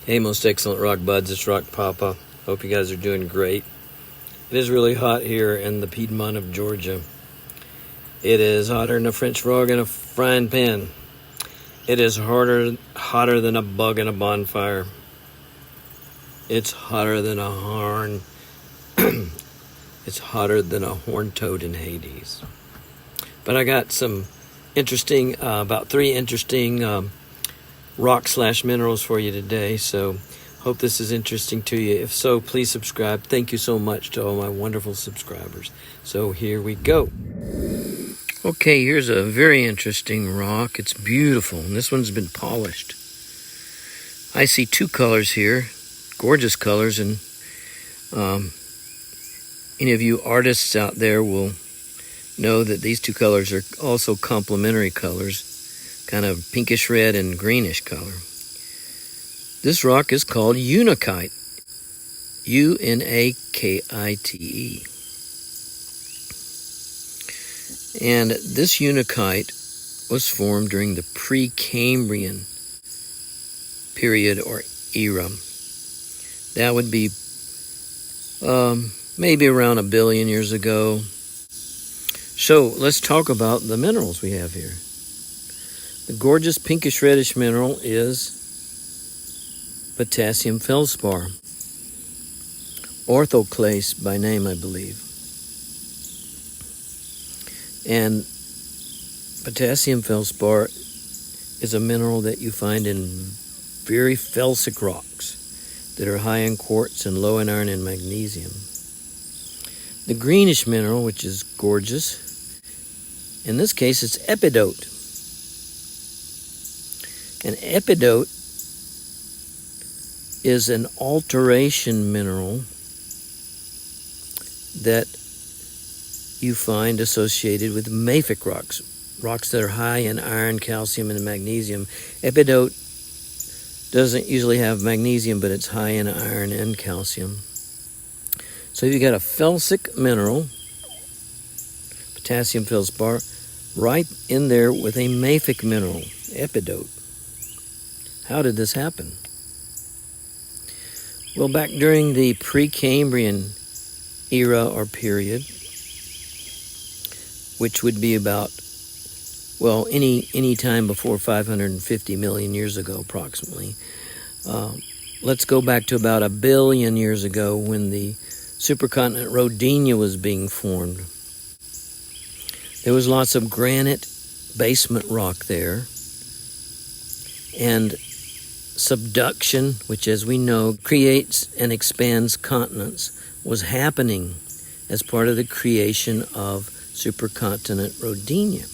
Hey, most excellent rock buds, it's Rock Papa. Hope you guys are doing great. It is really hot here in the Piedmont of Georgia. It is hotter than a French frog in a frying pan. It is hotter than a bug in a bonfire. It's hotter than a horn. It's hotter than a horned toad in Hades. But I got some interesting, about 3 interesting rock/minerals for you today, so hope this is interesting to you. If so, please subscribe. Thank you so much to all my wonderful subscribers. So here we go. Okay, here's a very interesting rock. It's beautiful, and this one's been polished. I see 2 colors here, gorgeous colors, and any of you artists out there will know that these 2 colors are also complementary colors, kind of pinkish red and greenish color. This rock is called Unakite, Unakite. And this Unakite was formed during the Precambrian period or era. That would be maybe around 1 billion years ago. So let's talk about the minerals we have here. The gorgeous pinkish reddish mineral is potassium feldspar, orthoclase by name, I believe. And potassium feldspar is a mineral that you find in very felsic rocks that are high in quartz and low in iron and magnesium. The greenish mineral, which is gorgeous, in this case it's epidote. An epidote is an alteration mineral that you find associated with mafic rocks, rocks that are high in iron, calcium, and magnesium. Epidote doesn't usually have magnesium, but it's high in iron and calcium. So you've got a felsic mineral, potassium feldspar, right in there with a mafic mineral, epidote. How did this happen? Well, back during the Precambrian era or period, which would be about, well, any time before 550 million years ago, approximately. Let's go back to about 1 billion years ago when the supercontinent Rodinia was being formed. There was lots of granite basement rock there, and subduction, which as we know creates and expands continents, was happening as part of the creation of supercontinent Rodinia.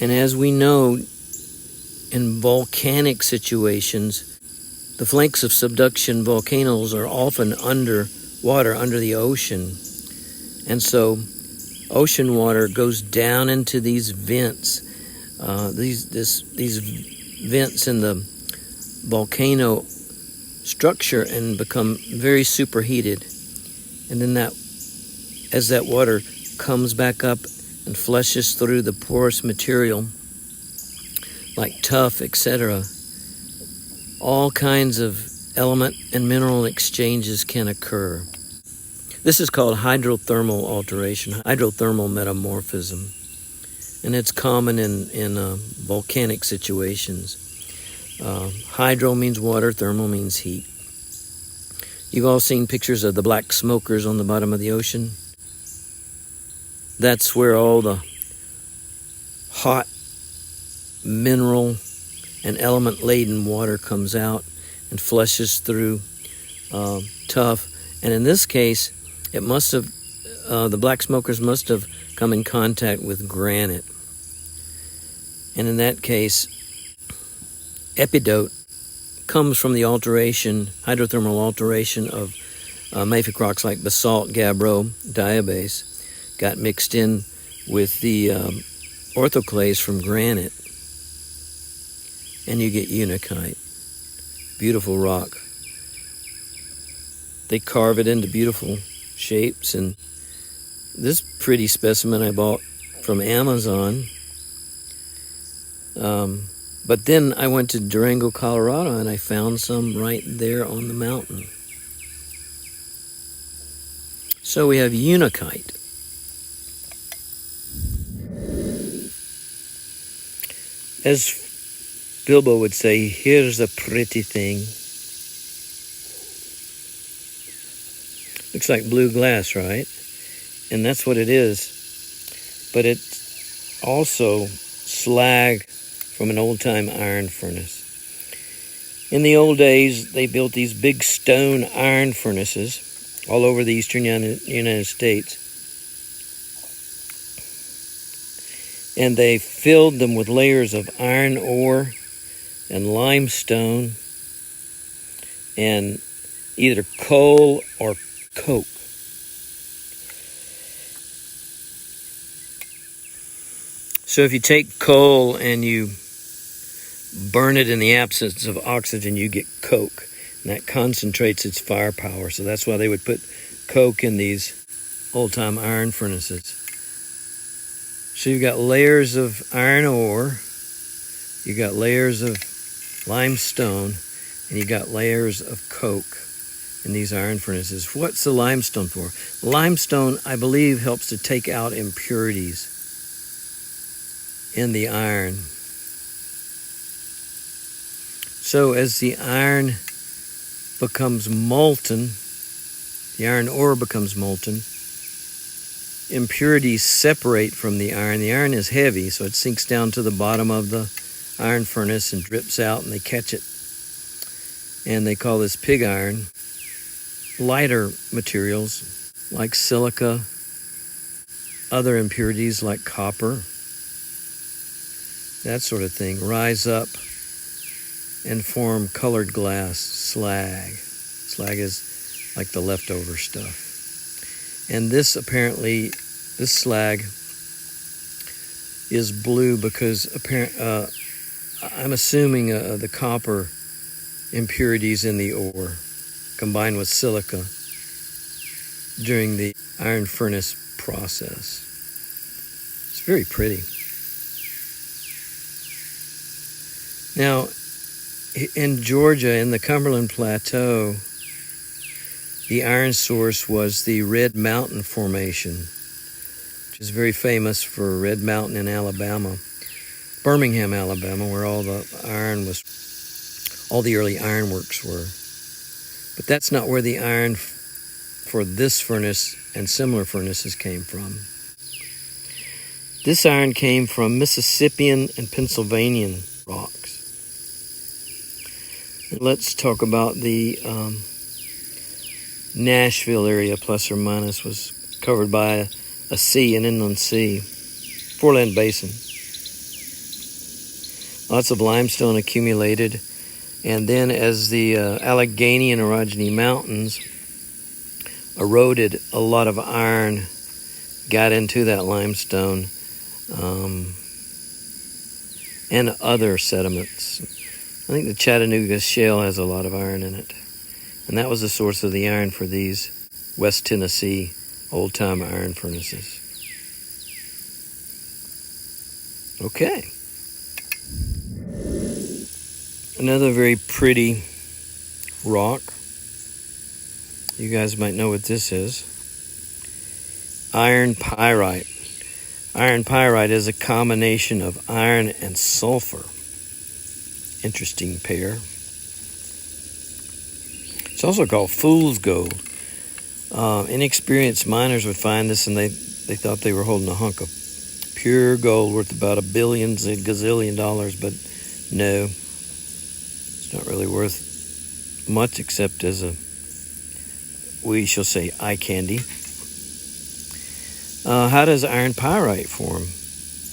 And as we know, in volcanic situations, the flanks of subduction volcanoes are often under water, under the ocean. And so ocean water goes down into these vents, these vents in the volcano structure, and become very superheated. And then as that water comes back up and flushes through the porous material, like tuff, etc., all kinds of element and mineral exchanges can occur. This is called hydrothermal alteration, hydrothermal metamorphism. And it's common in volcanic situations. Hydro means water, thermal means heat. You've all seen pictures of the black smokers on the bottom of the ocean. That's where all the hot mineral and element-laden water comes out and flushes through tuff. And in this case, it must have, the black smokers must have come in contact with granite. And in that case, epidote comes from the alteration, hydrothermal alteration of mafic rocks like basalt, gabbro, diabase, got mixed in with the orthoclase from granite, and you get Unakite. Beautiful rock. They carve it into beautiful shapes, and this pretty specimen I bought from Amazon But then I went to Durango, Colorado, and I found some right there on the mountain. So we have Unakite. As Bilbo would say, here's a pretty thing. Looks like blue glass, right? And that's what it is. But it's also slag from an old-time iron furnace. In the old days, they built these big stone iron furnaces all over the eastern United States. And they filled them with layers of iron ore and limestone and either coal or coke. So if you take coal and you burn it in the absence of oxygen, you get coke, and that concentrates its firepower. So that's why they would put coke in these old-time iron furnaces. So you've got layers of iron ore, you've got layers of limestone, and you've got layers of coke in these iron furnaces. What's the limestone for? Limestone, I believe, helps to take out impurities in the iron. So as the iron becomes molten, the iron ore becomes molten, impurities separate from the iron. The iron is heavy, so it sinks down to the bottom of the iron furnace and drips out, and they catch it. And they call this pig iron. Lighter materials like silica, other impurities like copper, that sort of thing, rise up and form colored glass, slag. Slag is like the leftover stuff. And this slag is blue because I'm assuming the copper impurities in the ore combined with silica during the iron furnace process. It's very pretty. Now, in Georgia, in the Cumberland Plateau, the iron source was the Red Mountain Formation, which is very famous for Red Mountain in Alabama, Birmingham, Alabama, where all the early ironworks were. But that's not where the iron for this furnace and similar furnaces came from. This iron came from Mississippian and Pennsylvanian rocks. And let's talk about the Nashville area, plus or minus, was covered by a sea, an inland sea, foreland basin. Lots of limestone accumulated. And then as the Allegheny and Rodinia mountains eroded, a lot of iron got into that limestone and other sediments. I think the Chattanooga Shale has a lot of iron in it. And that was the source of the iron for these West Tennessee old-time iron furnaces. Okay. Another very pretty rock. You guys might know what this is. Iron pyrite. Iron pyrite is a combination of iron and sulfur. Interesting pair. It's also called fool's gold. Inexperienced miners would find this and they thought they were holding a hunk of pure gold worth about gazillion dollars, but no. It's not really worth much except as we shall say, eye candy. How does iron pyrite form?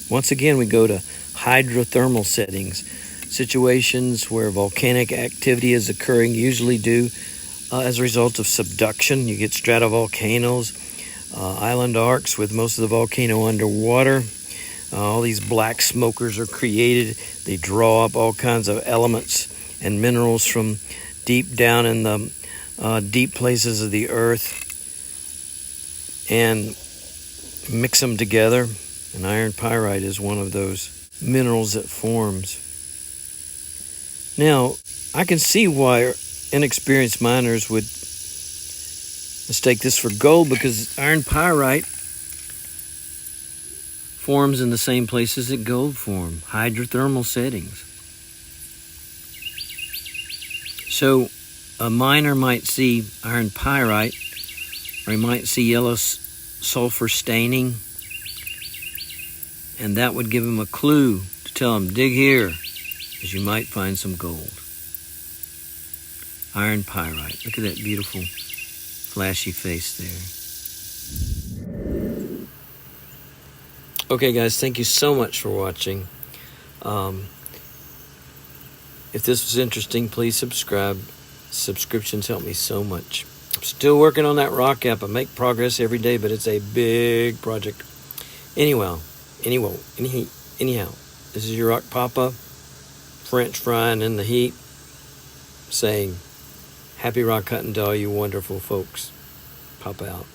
Once again, we go to hydrothermal settings, situations where volcanic activity is occurring, usually due as a result of subduction. You get stratovolcanoes, island arcs with most of the volcano underwater. All these black smokers are created. They draw up all kinds of elements and minerals from deep down in the deep places of the earth and mix them together. And iron pyrite is one of those minerals that forms. Now, I can see why inexperienced miners would mistake this for gold, because iron pyrite forms in the same places that gold form, hydrothermal settings. So a miner might see iron pyrite, or he might see yellow sulfur staining, and that would give him a clue to tell him, dig here, as you might find some gold. Iron pyrite. Look at that beautiful flashy face there. Okay guys, thank you so much for watching. If this was interesting, please subscribe. Subscriptions help me so much. I'm still working on that rock app. I make progress every day, but it's a big project. Anyhow, this is your Rock Papa, French frying in the heat, saying happy rock hunting to all you wonderful folks. Papa out.